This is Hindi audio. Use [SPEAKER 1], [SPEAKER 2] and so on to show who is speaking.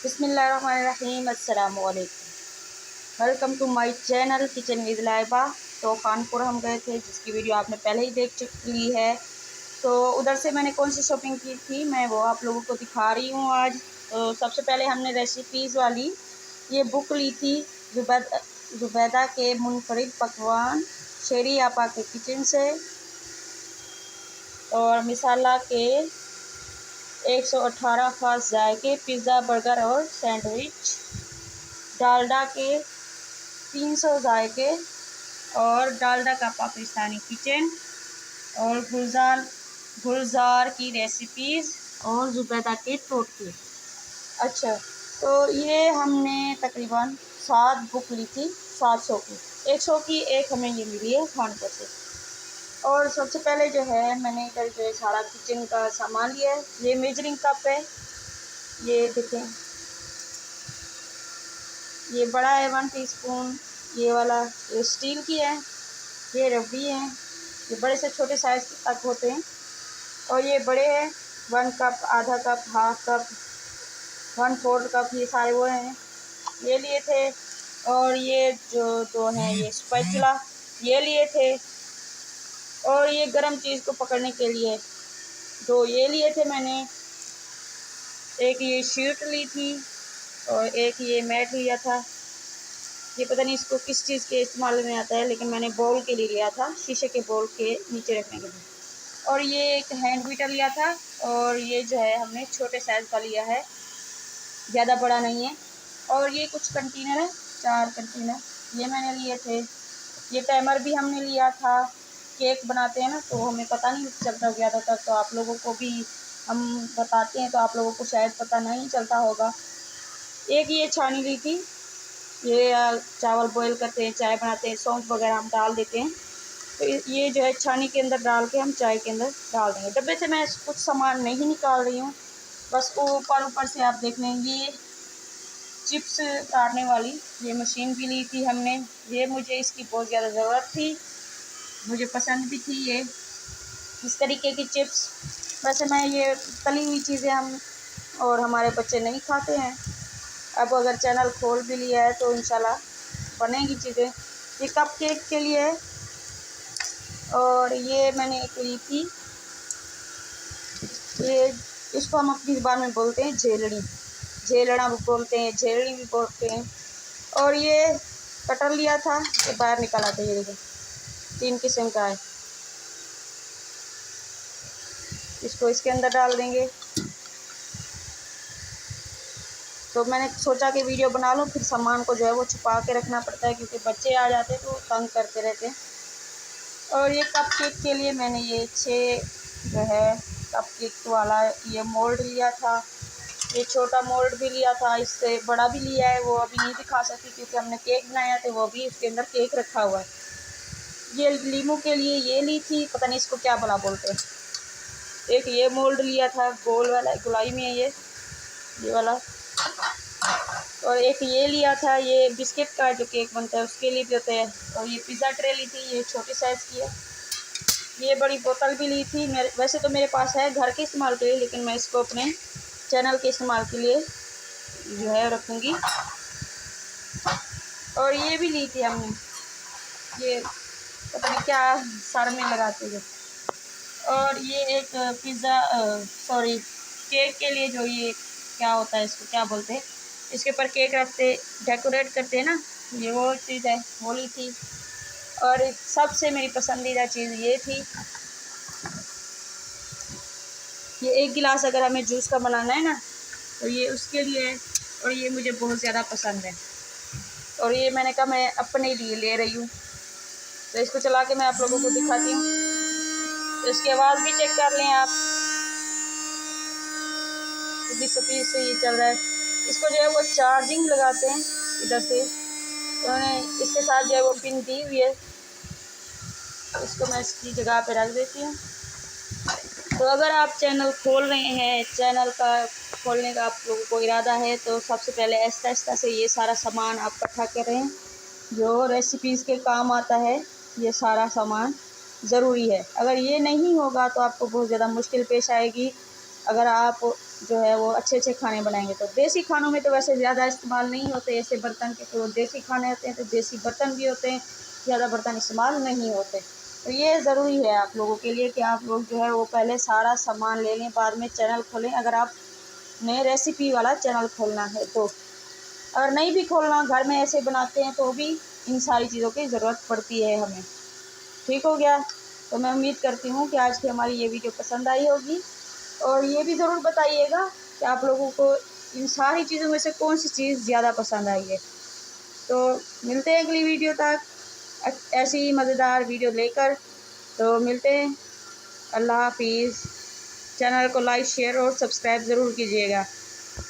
[SPEAKER 1] बिस्मिल्लाहिर्रहमानिर्रहीम अस्सलाम वालेकुम। Welcome to my channel kitchen with Laiba. तो कानपुर हम गए थे, जिसकी वीडियो आपने पहले ही देख ली है। तो उधर से मैंने कौन सी शॉपिंग की थी मैं वो आप लोगों को दिखा रही हूँ आज। तो सबसे पहले हमने रेसिपीज़ वाली ये बुक ली थी, ज़ुबैदा के मुनफरिद पकवान शेरी आपा के किचन से, और मिसाला के 118 ख़ास जायके पिज़्ज़ा बर्गर और सैंडविच, डालडा के 300 जायके और डालडा का पाकिस्तानी किचन, और गुलजार की रेसिपीज़ और ज़ुबैदा के टोटके। अच्छा, तो ये हमने तकरीबन 7 बुक ली थी, 700 की, 100 की एक हमें ये मिली है कानपुर से। और सबसे पहले जो है मैंने इधर जो है सारा किचन का सामान लिया है। ये मेजरिंग कप है, ये देखें, ये बड़ा है 1 टीस्पून, ये वाला ये स्टील की है, ये रबड़ी है, ये बड़े से छोटे साइज़ तक होते हैं। और ये बड़े हैं 1 कप, आधा कप, हाफ कप, 1/4 कप, ये सारे वो हैं, ये लिए थे। और ये जो दो हैं ये स्पैचुला ये लिए थे। और ये गरम चीज़ को पकड़ने के लिए दो ये लिए थे मैंने। एक ये शीट ली थी और एक ये मैट लिया था। ये पता नहीं इसको किस चीज़ के इस्तेमाल में आता है, लेकिन मैंने बाउल के लिए लिया था, शीशे के बाउल के नीचे रखने के लिए। और ये एक हैंड बीटर लिया था, और ये जो है हमने छोटे साइज़ का लिया है, ज़्यादा बड़ा नहीं है। और ये कुछ कंटेनर है, 4 कंटेनर ये मैंने लिए थे। ये टाइमर भी हमने लिया था, केक बनाते हैं ना तो हमें पता नहीं चलता ज़्यादातर, तो आप लोगों को भी हम बताते हैं तो आप लोगों को शायद पता नहीं चलता होगा। एक ये छानी ली थी, ये चावल बॉईल करते हैं, चाय बनाते हैं, सौंफ वगैरह हम डाल देते हैं, तो ये जो है छानी के अंदर डाल के हम चाय के अंदर डाल देंगे। डब्बे से मैं कुछ सामान नहीं निकाल रही हूँ, बस ऊपर से आप देख लें। ये चिप्स काटने वाली ये मशीन भी ली थी हमने, ये मुझे इसकी बहुत ज़्यादा ज़रूरत थी, मुझे पसंद भी थी ये इस तरीके की चिप्स। वैसे मैं ये तली हुई चीज़ें हम और हमारे बच्चे नहीं खाते हैं। अब अगर चैनल खोल भी लिया है तो इंशाल्लाह बनेगी चीज़ें। ये कप केक के लिए है। और ये मैंने एक ली थी, ये इसको हम अपनी ज़ुबान में बोलते हैं झेलड़ी, झेलड़ा भी बोलते हैं, झेलड़ी भी बोलते हैं। और ये कटर लिया था, ये बाहर निकाला था, ये देखो 3 किस्म का है। इसको इसके अंदर डाल देंगे। तो मैंने सोचा कि वीडियो बना लूँ, फिर सामान को जो है वो छुपा के रखना पड़ता है, क्योंकि बच्चे आ जाते हैं तो तंग करते रहते हैं। और ये कप केक के लिए मैंने ये 6 जो है कप केक वाला ये मोल्ड लिया था। ये छोटा मोल्ड भी लिया था, इससे बड़ा भी लिया है, वो अभी नहीं दिखा सकती क्योंकि हमने केक बनाया था, वो भी उसके अंदर केक रखा हुआ है। ये लीमू के लिए ये ली थी, पता नहीं इसको क्या भला बोलते हैं। एक ये मोल्ड लिया था गोल वाला, गुलाई में है ये वाला। और एक ये लिया था, ये बिस्किट का जो केक बनता है उसके लिए भी होता है। और ये पिज़्ज़ा ट्रे ली थी, ये छोटी साइज़ की है। ये बड़ी बोतल भी ली थी, वैसे तो मेरे पास है घर के इस्तेमाल के लिए, लेकिन मैं इसको अपने चैनल के इस्तेमाल के लिए जो है रखूँगी। और ये भी ली थी हमने, ये पता नहीं क्या सर में लगाते हैं। और ये एक सॉरी केक के लिए जो ये क्या होता है, इसको क्या बोलते हैं, इसके ऊपर केक रखते डेकोरेट करते हैं ना, ये वो चीज़ है, वो ली थी। और सबसे मेरी पसंदीदा चीज़ ये थी, ये 1 गिलास अगर हमें जूस का बनाना है ना तो ये उसके लिए है, और ये मुझे बहुत ज़्यादा पसंद है। और ये मैंने कहा मैं अपने लिए ले रही हूँ, तो इसको चला के मैं आप लोगों को दिखाती हूँ। तो इसकी आवाज़ भी चेक कर लें आप, कितनी स्पीड से ये चल रहा है। इसको जो है वो चार्जिंग लगाते हैं इधर से, उन्होंने इसके साथ जो है वो पिन दी हुई है। इसको मैं इसकी जगह पे रख देती हूँ। तो अगर आप चैनल खोल रहे हैं, चैनल का खोलने का आप लोगों को इरादा है, तो सबसे पहले आहिस्ता से ये सारा सामान आप इकट्ठा करें जो रेसिपीज़ के काम आता है। ये सारा सामान ज़रूरी है, अगर ये नहीं होगा तो आपको बहुत ज़्यादा मुश्किल पेश आएगी। अगर आप जो है वो अच्छे अच्छे खाने बनाएंगे। तो देसी खानों में तो वैसे ज़्यादा इस्तेमाल नहीं होते ऐसे बर्तन के, तो देसी खाने होते हैं तो देसी बर्तन भी होते हैं, ज़्यादा बर्तन इस्तेमाल नहीं होते। तो ये ज़रूरी है आप लोगों के लिए कि आप लोग जो है वो पहले सारा सामान ले लें, बाद में चैनल खोलें। अगर आपने रेसिपी वाला चैनल खोलना है तो, अगर नहीं भी खोलना, घर में ऐसे बनाते हैं तो भी इन सारी चीज़ों की ज़रूरत पड़ती है हमें। ठीक हो गया। तो मैं उम्मीद करती हूँ कि आज की हमारी ये वीडियो पसंद आई होगी, और ये भी ज़रूर बताइएगा कि आप लोगों को इन सारी चीज़ों में से कौन सी चीज़ ज़्यादा पसंद आई है। तो मिलते हैं अगली वीडियो तक ऐसी ही मज़ेदार वीडियो लेकर। तो मिलते हैं। अल्लाह हाफिज़। चैनल को लाइक शेयर और सब्सक्राइब ज़रूर कीजिएगा।